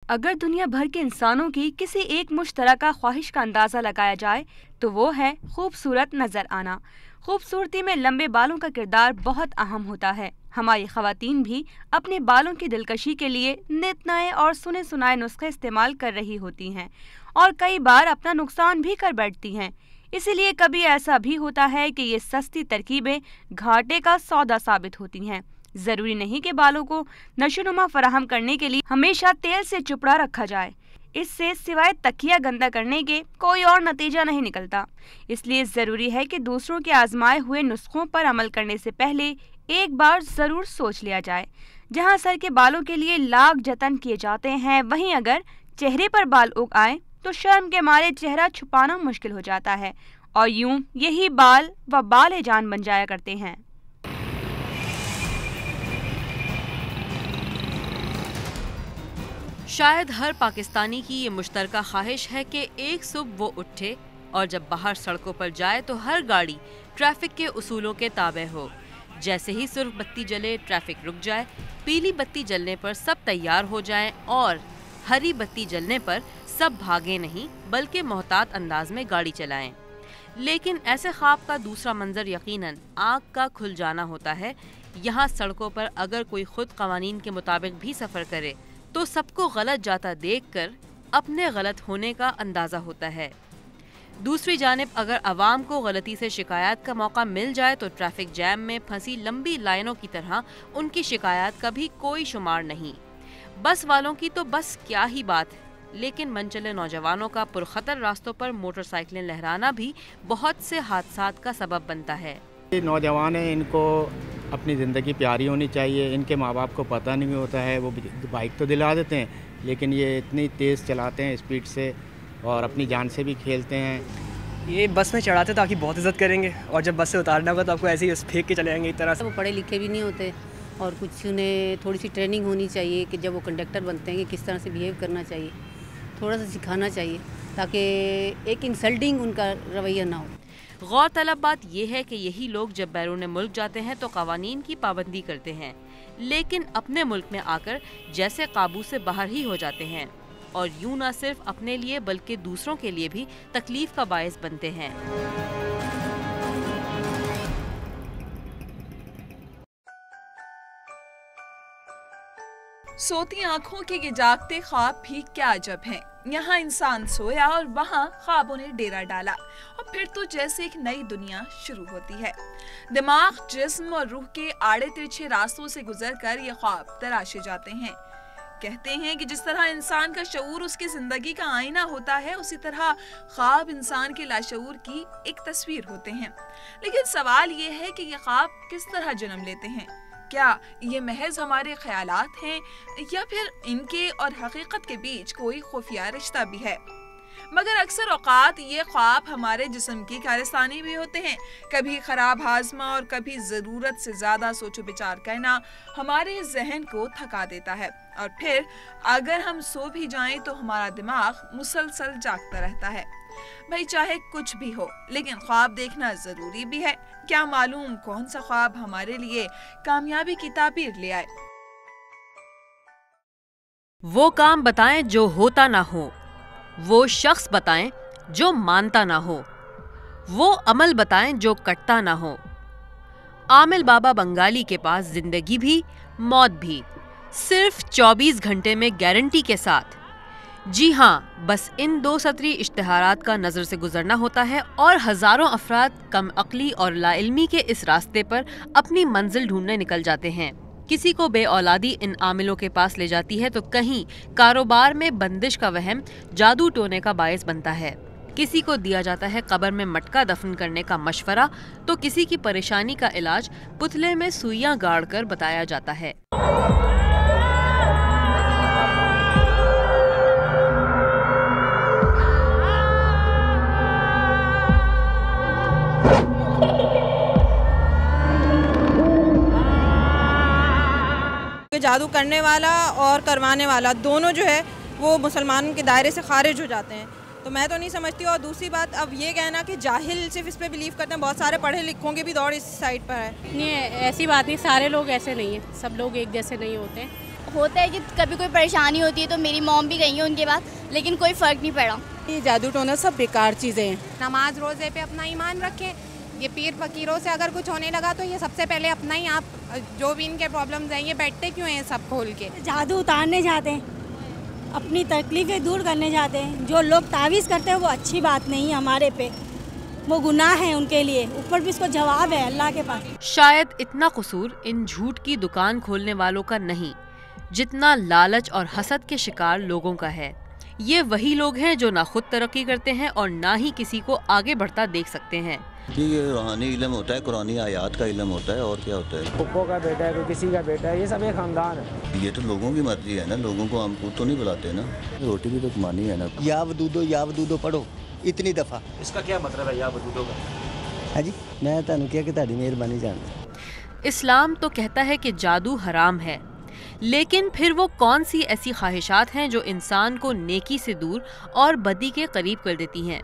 अगर दुनिया भर के इंसानों की किसी एक मुश्तरका ख्वाहिश का अंदाज़ा लगाया जाए तो वो है खूबसूरत नज़र आना। खूबसूरती में लंबे बालों का किरदार बहुत अहम होता है। हमारी ख़वातीन भी अपने बालों की दिलकशी के लिए नित नए और सुने सुनाए नुस्खे इस्तेमाल कर रही होती हैं और कई बार अपना नुकसान भी कर बैठती हैं। इसीलिए कभी ऐसा भी होता है कि ये सस्ती तरकीबें घाटे का सौदा साबित होती हैं। ज़रूरी नहीं कि बालों को नशोनुमा फराहम करने के लिए हमेशा तेल से चुपड़ा रखा जाए। इससे सिवाय तकिया गंदा करने के कोई और नतीजा नहीं निकलता। इसलिए ज़रूरी है कि दूसरों के आजमाए हुए नुस्खों पर अमल करने से पहले एक बार ज़रूर सोच लिया जाए। जहां सर के बालों के लिए लाख जतन किए जाते हैं, वहीं अगर चेहरे पर बाल उग आए तो शर्म के मारे चेहरा छुपाना मुश्किल हो जाता है और यूं यही बाल व बाल जान बन जाया करते हैं। शायद हर पाकिस्तानी की ये मुश्तरका ख्वाहिश है कि एक सुबह वो उठे और जब बाहर सड़कों पर जाए तो हर गाड़ी ट्रैफिक के उसूलों के ताबे हो। जैसे ही सुर्ख बत्ती जले ट्रैफिक रुक जाए, पीली बत्ती जलने पर सब तैयार हो जाएं और हरी बत्ती जलने पर सब भागे नहीं बल्कि मोहतात अंदाज में गाड़ी चलाएं। लेकिन ऐसे ख्वाब का दूसरा मंजर यकीनन आँख का खुल जाना होता है। यहाँ सड़कों पर अगर कोई खुद कवानीन के मुताबिक भी सफ़र करे तो सबको गलत जाता देखकर अपने गलत होने का अंदाज़ा होता है। दूसरी जानिब अगर अवाम को गलती से शिकायत का मौका मिल जाए तो ट्रैफिक जैम में फंसी लंबी लाइनों की तरह उनकी शिकायत का भी कोई शुमार नहीं। बस वालों की तो बस क्या ही बात है, लेकिन मनचले नौजवानों का पुरखतर रास्तों पर मोटरसाइकिलें लहराना भी बहुत से हादसात का सबब बनता है। नौजवान हैं, इनको अपनी ज़िंदगी प्यारी होनी चाहिए। इनके माँ बाप को पता नहीं होता है, वो बाइक तो दिला देते हैं लेकिन ये इतनी तेज़ चलाते हैं स्पीड से और अपनी जान से भी खेलते हैं। ये बस में चढ़ाते ताकि बहुत इज्जत करेंगे और जब बस से उतारना होगा तो आपको ऐसे ही फेंक के चले जाएंगे। एक तरह से वो पढ़े लिखे भी नहीं होते और कुछ उन्हें थोड़ी सी ट्रेनिंग होनी चाहिए कि जब वो कंडक्टर बनते हैं कि किस तरह से बिहेव करना चाहिए, थोड़ा सा सिखाना चाहिए ताकि एक इंसल्टिंग उनका रवैया ना हो। गौरतलब बात यह है कि यही लोग जब बैरून मुल्क जाते हैं तो कवानीन की पाबंदी करते हैं, लेकिन अपने मुल्क में आकर जैसे काबू से बाहर ही हो जाते हैं और यूं न सिर्फ अपने लिए बल्कि दूसरों के लिए भी तकलीफ का बायस बनते हैं। सोती आंखों के ये जागते ख्वाब भी क्या अजब हैं। यहाँ इंसान सोया और वहाँ ख्वाबों ने डेरा डाला और फिर तो जैसे एक नई दुनिया शुरू होती है। दिमाग, जिस्म और रूह के आड़े तिरछे रास्तों से गुजरकर ये ख्वाब तराशे जाते हैं। कहते हैं कि जिस तरह इंसान का शऊर उसकी जिंदगी का आईना होता है, उसी तरह ख्वाब इंसान के लाशऊर की एक तस्वीर होते हैं। लेकिन सवाल ये है कि ये ख्वाब किस तरह जन्म लेते हैं। क्या ये महज हमारे ख्यालात हैं या फिर इनके और हकीकत के बीच कोई खुफिया रिश्ता भी है। मगर अक्सर औकात ये ख्वाब हमारे जिस्म की कारस्तानी भी होते हैं। कभी खराब हाजमा और कभी ज़रूरत से ज़्यादा सोचो विचार करना हमारे जहन को थका देता है और फिर अगर हम सो भी जाएं तो हमारा दिमाग मुसलसल जागता रहता है। भाई चाहे कुछ भी हो, लेकिन ख्वाब देखना ज़रूरी भी है। क्या मालूम कौन सा ख्वाब हमारे लिए कामयाबी की ताबीर ले आए। वो काम बताएं जो होता ना हो, वो शख्स बताएं जो मानता ना हो, वो अमल बताएं जो कटता ना हो। आमिल बाबा बंगाली के पास जिंदगी भी मौत भी सिर्फ 24 घंटे में गारंटी के साथ। जी हाँ, बस इन 2 सतरी इश्तिहारात का नज़र से गुजरना होता है और हज़ारों अफराद कम अक्ली और लाइल्मी के इस रास्ते पर अपनी मंजिल ढूंढने निकल जाते हैं। किसी को बे औलादी इन आमिलों के पास ले जाती है तो कहीं कारोबार में बंदिश का वहम जादू टोने का बायस बनता है। किसी को दिया जाता है कब्र में मटका दफन करने का मशवरा तो किसी की परेशानी का इलाज पुतले में सुइयां गाड़ कर बताया जाता है। जादू करने वाला और करवाने वाला दोनों जो है वो मुसलमानों के दायरे से खारिज हो जाते हैं, तो मैं तो नहीं समझती। और दूसरी बात, अब ये कहना कि जाहिल सिर्फ इस पे बिलीव करते हैं, बहुत सारे पढ़े लिखों की भी दौड़ इस साइड पर है। नहीं, ऐसी बात नहीं, सारे लोग ऐसे नहीं हैं, सब लोग एक जैसे नहीं होते। ہوتا ہے کہ کبھی کوئی پریشانی ہوتی ہے تو میری موم بھی گئی ہیں ان کے پاس، لیکن کوئی فرق نہیں پڑا. یہ جادو ٹونا سب بیکار چیزیں ہیں. نماز روزے پہ اپنا ایمان رکھیں. یہ پیر فقیروں سے اگر کچھ ہونے لگا تو یہ سب سے پہلے اپنا ہی، آپ جو بھی ان کے پرابلمز ہیں یہ بیٹھتے کیوں ہیں سب کھول کے؟ جادو اتارنے جاتے ہیں، اپنی تکلیفیں دور کرنے جاتے ہیں. جو لوگ تعویذ کرتے ہیں وہ اچھی بات نہیں ہے ہمارے پہ، وہ گناہ ہے ان کے لیے، اوپر بھی اس کو جواب ہے اللہ کے پاس. شاید اتنا قصور ان جھوٹ کی دکان کھولنے والوں کا نہیں جتنا لالچ اور حسد کے شکار لوگوں کا ہے. یہ وہی لوگ ہیں جو نہ خود ترقی کرتے ہیں اور نہ ہی کسی کو آگے بڑھتا دیکھ سکتے ہیں. جی یہ روحانی علم ہوتا ہے، قرآنی آیات کا علم ہوتا ہے، اور کیا ہوتا ہے. پھپھو کا بیٹا ہے، کوئی کسی کا بیٹا ہے، یہ سب ایک خاندان ہے. یہ تو لوگوں کی مرضی ہے نا، لوگوں کو ہم خود تو نہیں بلاتے نا. روٹی بھی تو کمانی ہے نا. یا ودودو پڑھو اتنی دفعہ. اس کا کیا مطلب ہے یا ودودو کا؟ ہاں جی میں تانوں کیا کہ تہاڈی مہربانی جانتا. اسلام تو کہتا ہے کہ جادو حرام ہے، لیکن پھر وہ کون سی ایسی خواہشات ہیں جو انسان کو نیکی سے دور اور بدی کے قریب کر دیتی ہیں؟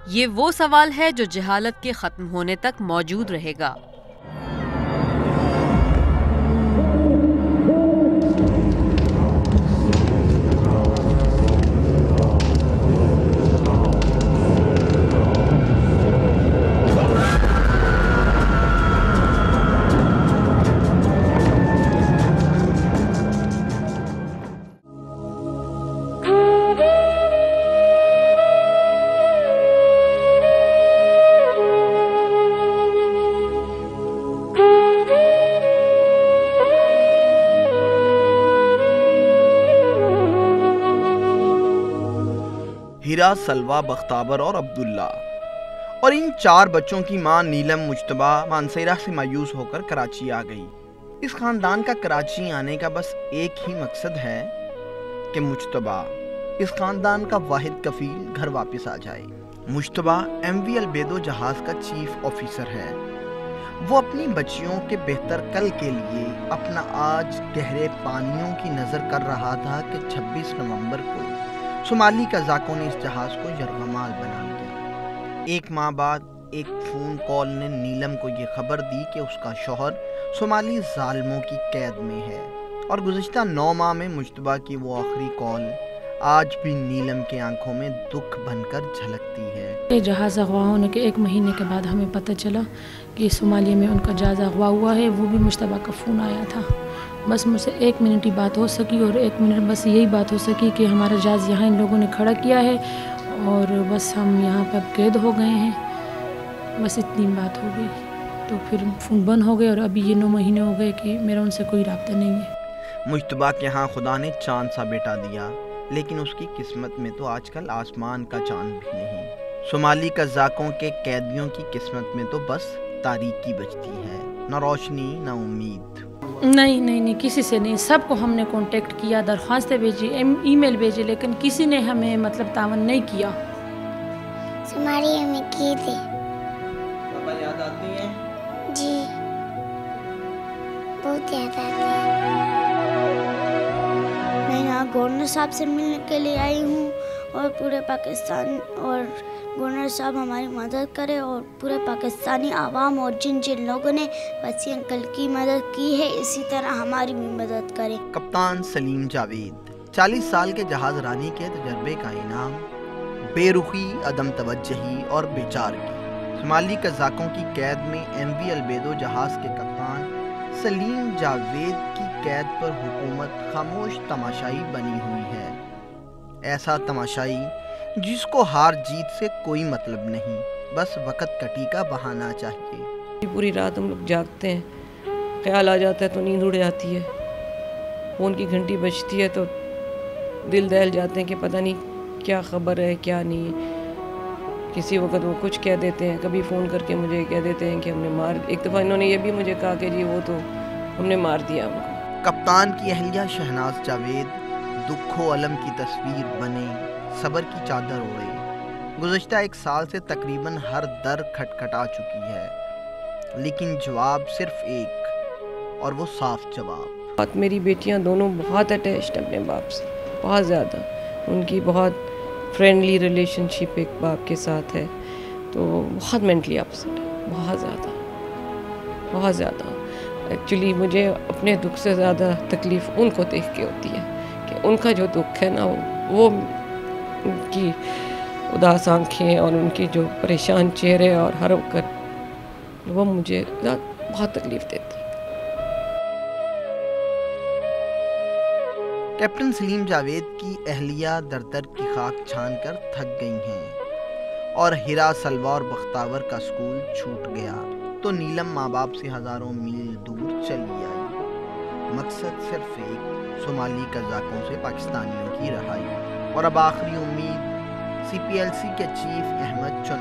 یہ وہ سوال ہے جو جہالت کے ختم ہونے تک موجود رہے گا. ہیرا، سلوہ، بختابر اور عبداللہ، اور ان 4 بچوں کی ماں نیلم مجتبیٰ مانسہرہ سے مایوس ہو کر کراچی آ گئی. اس خاندان کا کراچی آنے کا بس ایک ہی مقصد ہے کہ مجتبیٰ، اس خاندان کا واحد کفیل، گھر واپس آ جائے. مجتبیٰ MV البیدو جہاز کا چیف آفیسر ہے. وہ اپنی بچیوں کے بہتر کل کے لیے اپنا آج گہرے پانیوں کی نظر کر رہا تھا کہ 26 نومبر کو صومالی قزاقوں نے اس جہاز کو یرغمال بنا دیا. ایک ماہ بعد ایک فون کال نے نیلم کو یہ خبر دی کہ اس کا شوہر صومالی ظالموں کی قید میں ہے، اور گزشتہ 9 ماہ میں مجتبیٰ کی وہ آخری کال آج بھی نیلم کے آنکھوں میں دکھ بن کر جھلکتی ہے. جہاز اغوا ہونے کے 1 مہینے کے بعد ہمیں پتہ چلا کہ صومالیہ میں ان کا جہاز اغوا ہوا ہے. وہ بھی مجتبیٰ کا فون آیا تھا. بس مجھ سے 1 منٹ ہی بات ہو سکی، اور 1 منٹ بس یہی بات ہو سکی کہ ہمارا جہاز یہاں ان لوگوں نے کھڑا کیا ہے اور بس ہم یہاں پہ اب قید ہو گئے ہیں. بس اتنی بات ہو گئی تو پھر فون بند ہو گئے، اور ابھی یہ 9 مہینے ہو گئے کہ میرا ان سے کوئی رابطہ نہیں ہے. مجتبیٰ کے ہاں خدا نے چاند سا بیٹا دیا، لیکن اس کی قسمت میں تو آج کل آسمان کا چاند بھی نہیں. صومالی قزاقوں کے قیدیوں کی قسمت میں تو بس تاریکی بچتی ہے، نہ روشنی نہ امید. نہیں کسی سے نہیں. سب کو ہم نے کانٹیکٹ کیا، درخواستیں بھیجی، ای میل بھیجی، لیکن کسی نے ہمیں تعاون نہیں کیا. صومالیہ میں کی تھی. پاپا یاد آتی ہیں؟ جی بہت یاد آتی ہے. میں یہاں گورنر صاحب سے ملنے کے لیے آئی ہوں، اور پورے پاکستان اور گورنر صاحب ہماری مدد کرے، اور پورے پاکستانی عوام اور جن لوگوں نے وسیع انکل کی مدد کی ہے اسی طرح ہماری بھی مدد کرے. کپتان سلیم جاوید 40 سال کے جہاز رانی کے تجربے کا انعام، بے رخی، عدم توجہی اور بیچارگی. صومالی قزاقوں کی قید میں MV البیدو جہاز کے کپتان سلیم جاوید کی قید پر حکومت خاموش تماشائی بنی ہوئی ہے. ایسا تماشائی جس کو ہار جیت سے کوئی مطلب نہیں، بس وقت کٹی کا بہانا چاہیے. پوری رات ہم لوگ جاگتے ہیں، خیال آ جاتا ہے تو نیند اڑ جاتی ہے. فون کی گھنٹی بجتی ہے تو دل دہل جاتے ہیں کہ پتہ نہیں کیا خبر ہے کیا نہیں. کسی وقت وہ کچھ کہہ دیتے ہیں، کبھی فون کر کے مجھے کہہ دیتے ہیں کہ ہم نے ایک دفعہ انہوں نے یہ بھی مجھے کہا کہ جی وہ تو ہم نے مار دیا ہم کو. کپتان کی اہلیہ شہناز جاوید دکھ و الم کی تصویر بنے، صبر کی چادر اوڑے. گزشتہ 1 سال سے تقریباً ہر در کھٹکھٹا چکی ہے، لیکن جواب صرف ایک، اور وہ صاف جواب. میری بیٹیاں دونوں بہت اٹیچڈ ہیں اپنے باپ سے، بہت زیادہ. ان کی بہت فرینڈلی ریلیشن شپ ایک باپ کے ساتھ ہے، تو بہت مینٹلی اپسیٹ ہے، بہت زیادہ. ایکچولی مجھے اپنے دکھ سے زیادہ تکلیف ان کو دیکھ کے ہوتی ہے کہ ان کا جو دکھ ہے نا وہ ان کی اداس آنکھیں اور ان کی جو پریشان چہرے اور ہر وقت وہ مجھے بہت تکلیف دیتی ہے۔ کیپٹن سلیم جاوید کی اہلیہ در در کی خاک چھان کر تھک گئی ہیں اور ہیرا سلوا اور بختاور کا سکول چھوٹ گیا تو نیلم ماں باپ سے ہزاروں میل دور چلی آئی۔ مقصد صرف ایک، صومالی قزاقوں سے پاکستانیوں کی رہائی۔ اور اب آخری امید CPLC کے چیف احمد چن